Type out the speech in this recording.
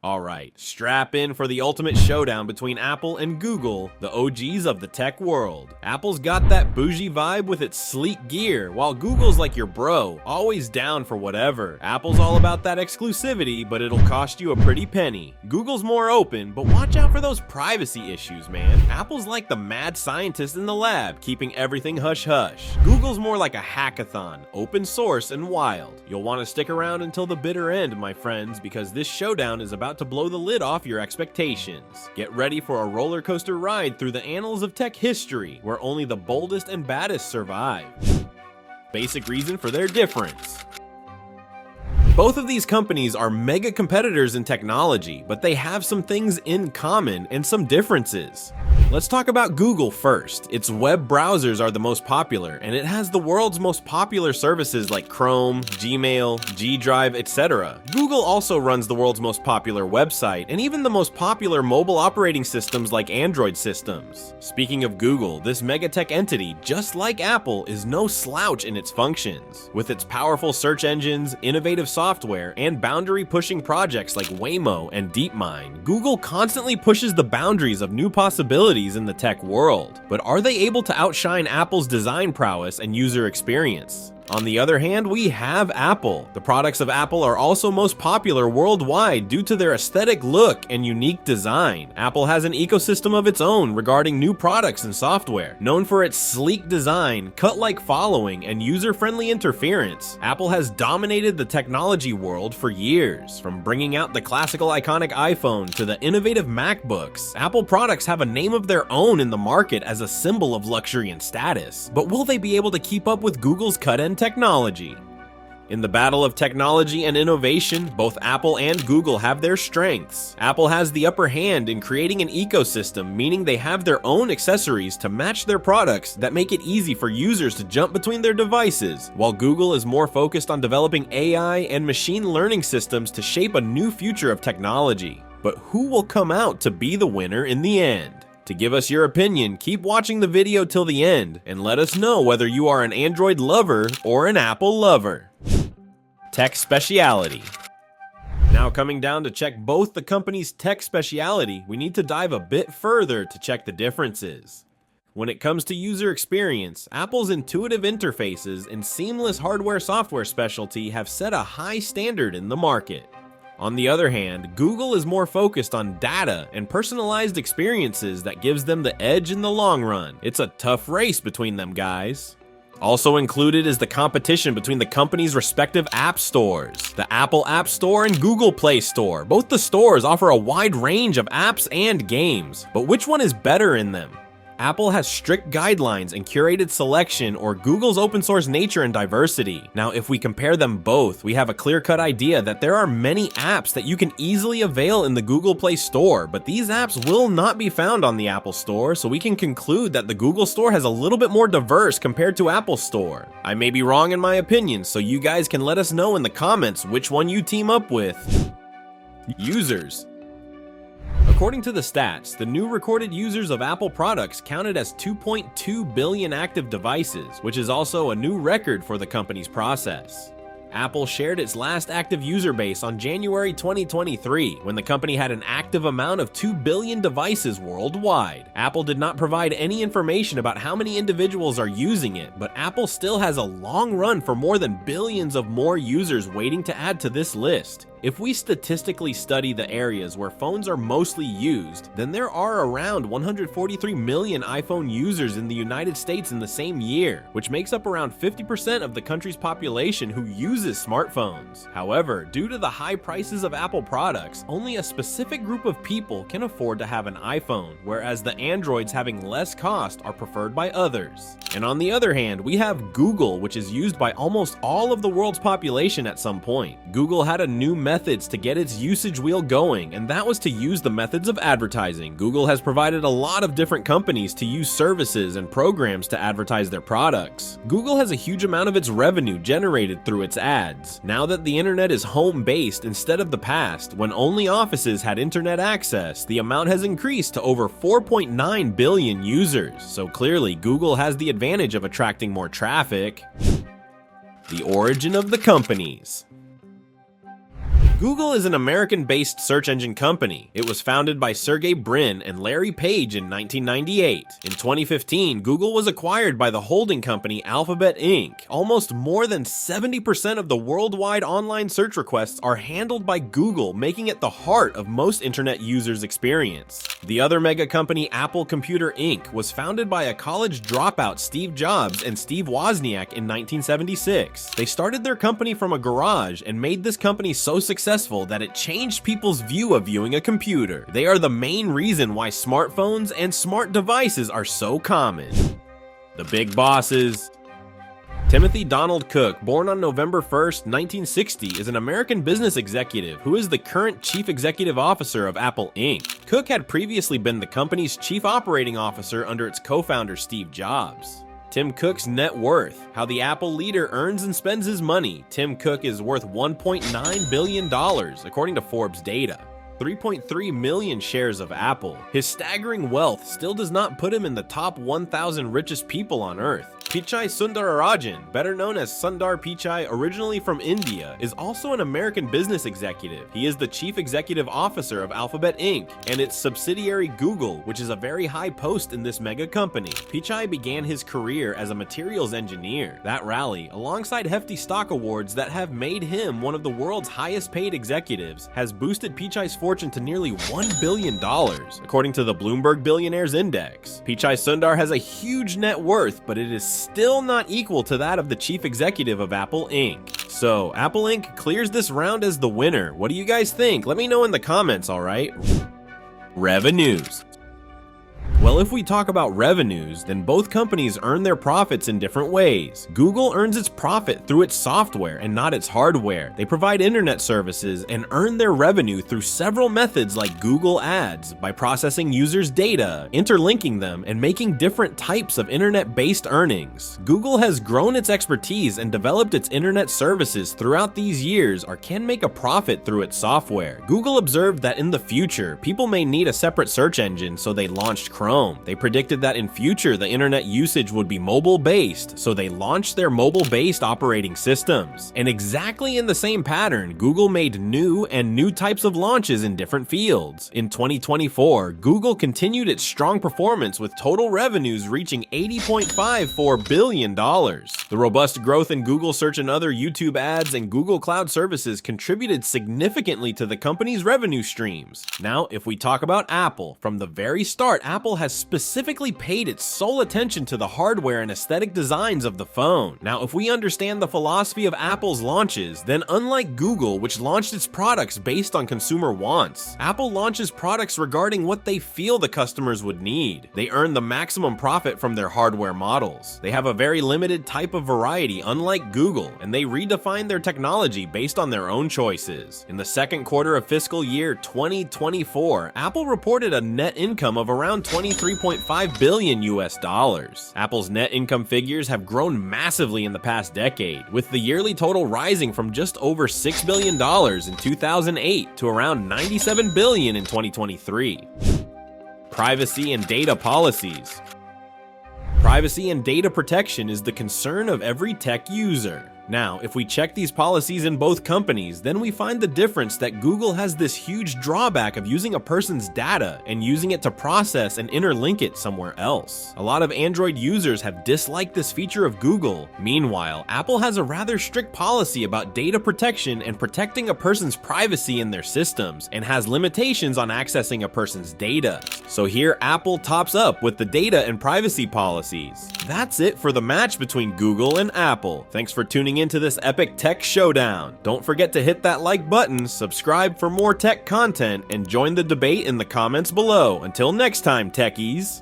Alright, strap in for the ultimate showdown between Apple and Google, the OGs of the tech world. Apple's got that bougie vibe with its sleek gear, while Google's like your bro, always down for whatever. Apple's all about that exclusivity, but it'll cost you a pretty penny. Google's more open, but watch out for those privacy issues, man. Apple's like the mad scientist in the lab, keeping everything hush-hush. Google's more like a hackathon, open source and wild. You'll want to stick around until the bitter end, my friends, because this showdown is about to blow the lid off your expectations. Get ready for a roller coaster ride through the annals of tech history, where only the boldest and baddest survive. Basic reason for their difference. Both of these companies are mega competitors in technology, but they have some things in common and some differences. Let's talk about Google first. Its web browsers are the most popular, and it has the world's most popular services like Chrome, Gmail, G Drive, etc. Google also runs the world's most popular website, and even the most popular mobile operating systems like Android systems. Speaking of Google, this megatech entity, just like Apple, is no slouch in its functions. With its powerful search engines, innovative software, and boundary-pushing projects like Waymo and DeepMind, Google constantly pushes the boundaries of new possibilities in the tech world. But are they able to outshine Apple's design prowess and user experience? On the other hand, we have Apple. The products of Apple are also most popular worldwide due to their aesthetic look and unique design. Apple has an ecosystem of its own regarding new products and software. Known for its sleek design, cut-like following, and user-friendly interference, Apple has dominated the technology world for years. From bringing out the classical iconic iPhone to the innovative MacBooks, Apple products have a name of their own in the market as a symbol of luxury and status. But will they be able to keep up with Google's cut-end technology? In the battle of technology and innovation, both Apple and Google have their strengths. Apple has the upper hand in creating an ecosystem, meaning they have their own accessories to match their products that make it easy for users to jump between their devices, while Google is more focused on developing AI and machine learning systems to shape a new future of technology. But who will come out to be the winner in the end? To give us your opinion, keep watching the video till the end, and let us know whether you are an Android lover or an Apple lover. Tech speciality. Now coming down to check both the company's tech speciality, we need to dive a bit further to check the differences. When it comes to user experience, Apple's intuitive interfaces and seamless hardware-software specialty have set a high standard in the market. On the other hand, Google is more focused on data and personalized experiences that gives them the edge in the long run. It's a tough race between them guys. Also included is the competition between the company's respective app stores. The Apple App Store and Google Play Store. Both the stores offer a wide range of apps and games, but which one is better in them? Apple has strict guidelines and curated selection, or Google's open source nature and diversity. Now, if we compare them both, we have a clear-cut idea that there are many apps that you can easily avail in the Google Play Store, but these apps will not be found on the Apple Store, so we can conclude that the Google Store has a little bit more diverse compared to Apple Store. I may be wrong in my opinion, so you guys can let us know in the comments which one you team up with. Users. According to the stats, the new recorded users of Apple products counted as 2.2 billion active devices, which is also a new record for the company's process. Apple shared its last active user base on January 2023, when the company had an active amount of 2 billion devices worldwide. Apple did not provide any information about how many individuals are using it, but Apple still has a long run for more than billions of more users waiting to add to this list. If we statistically study the areas where phones are mostly used, then there are around 143 million iPhone users in the United States in the same year, which makes up around 50% of the country's population who uses smartphones. However, due to the high prices of Apple products, only a specific group of people can afford to have an iPhone, whereas the Androids having less cost are preferred by others. And on the other hand, we have Google, which is used by almost all of the world's population at some point. Google had a new methods to get its usage wheel going, and that was to use the methods of advertising. Google has provided a lot of different companies to use services and programs to advertise their products. Google has a huge amount of its revenue generated through its ads. Now that the internet is home-based instead of the past, when only offices had internet access, the amount has increased to over 4.9 billion users. So clearly, Google has the advantage of attracting more traffic. The origin of the companies. Google is an American-based search engine company. It was founded by Sergey Brin and Larry Page in 1998. In 2015, Google was acquired by the holding company Alphabet Inc. Almost more than 70% of the worldwide online search requests are handled by Google, making it the heart of most internet users' experience. The other mega company, Apple Computer Inc., was founded by a college dropout Steve Jobs and Steve Wozniak in 1976. They started their company from a garage and made this company so successful that it changed people's view of viewing a computer. They are the main reason why smartphones and smart devices are so common. The big bosses. Timothy Donald Cook, born on November 1st, 1960, is an American business executive who is the current Chief Executive Officer of Apple Inc. Cook had previously been the company's Chief Operating Officer under its co-founder Steve Jobs. Tim Cook's net worth. How the Apple leader earns and spends his money. Tim Cook is worth $1.9 billion, according to Forbes data. 3.3 million shares of Apple. His staggering wealth still does not put him in the top 1,000 richest people on Earth. Pichai Sundararajan, better known as Sundar Pichai, originally from India, is also an American business executive. He is the Chief Executive Officer of Alphabet Inc. and its subsidiary Google, which is a very high post in this mega company. Pichai began his career as a materials engineer. That rally, alongside hefty stock awards that have made him one of the world's highest paid executives, has boosted Pichai's fortune to nearly $1 billion, according to the Bloomberg Billionaires Index. Pichai Sundar has a huge net worth, but it is still not equal to that of the chief executive of Apple Inc. So, Apple Inc. clears this round as the winner. What do you guys think? Let me know in the comments, alright? Revenues. Well, if we talk about revenues, then both companies earn their profits in different ways. Google earns its profit through its software and not its hardware. They provide internet services and earn their revenue through several methods like Google Ads, by processing users' data, interlinking them, and making different types of internet-based earnings. Google has grown its expertise and developed its internet services throughout these years, or can make a profit through its software. Google observed that in the future, people may need a separate search engine, so they launched Chrome. They predicted that in future the internet usage would be mobile-based, so they launched their mobile-based operating systems. And exactly in the same pattern, Google made new types of launches in different fields. In 2024, Google continued its strong performance with total revenues reaching $80.54 billion. The robust growth in Google Search and other YouTube ads and Google Cloud services contributed significantly to the company's revenue streams. Now, if we talk about Apple, from the very start, Apple has specifically paid its sole attention to the hardware and aesthetic designs of the phone. Now, if we understand the philosophy of Apple's launches, then unlike Google, which launched its products based on consumer wants, Apple launches products regarding what they feel the customers would need. They earn the maximum profit from their hardware models. They have a very limited type of variety, unlike Google, and they redefine their technology based on their own choices. In the second quarter of fiscal year 2024, Apple reported a net income of around $23.5 billion US. Apple's net income figures have grown massively in the past decade, with the yearly total rising from just over $6 billion in 2008 to around $97 billion in 2023. Privacy and data policies. Privacy and data protection is the concern of every tech user. Now, if we check these policies in both companies, then we find the difference that Google has this huge drawback of using a person's data and using it to process and interlink it somewhere else. A lot of Android users have disliked this feature of Google. Meanwhile, Apple has a rather strict policy about data protection and protecting a person's privacy in their systems, and has limitations on accessing a person's data. So here, Apple tops up with the data and privacy policies. That's it for the match between Google and Apple. Thanks for tuning into this epic tech showdown. Don't forget to hit that like button, subscribe for more tech content, and join the debate in the comments below. Until next time, techies.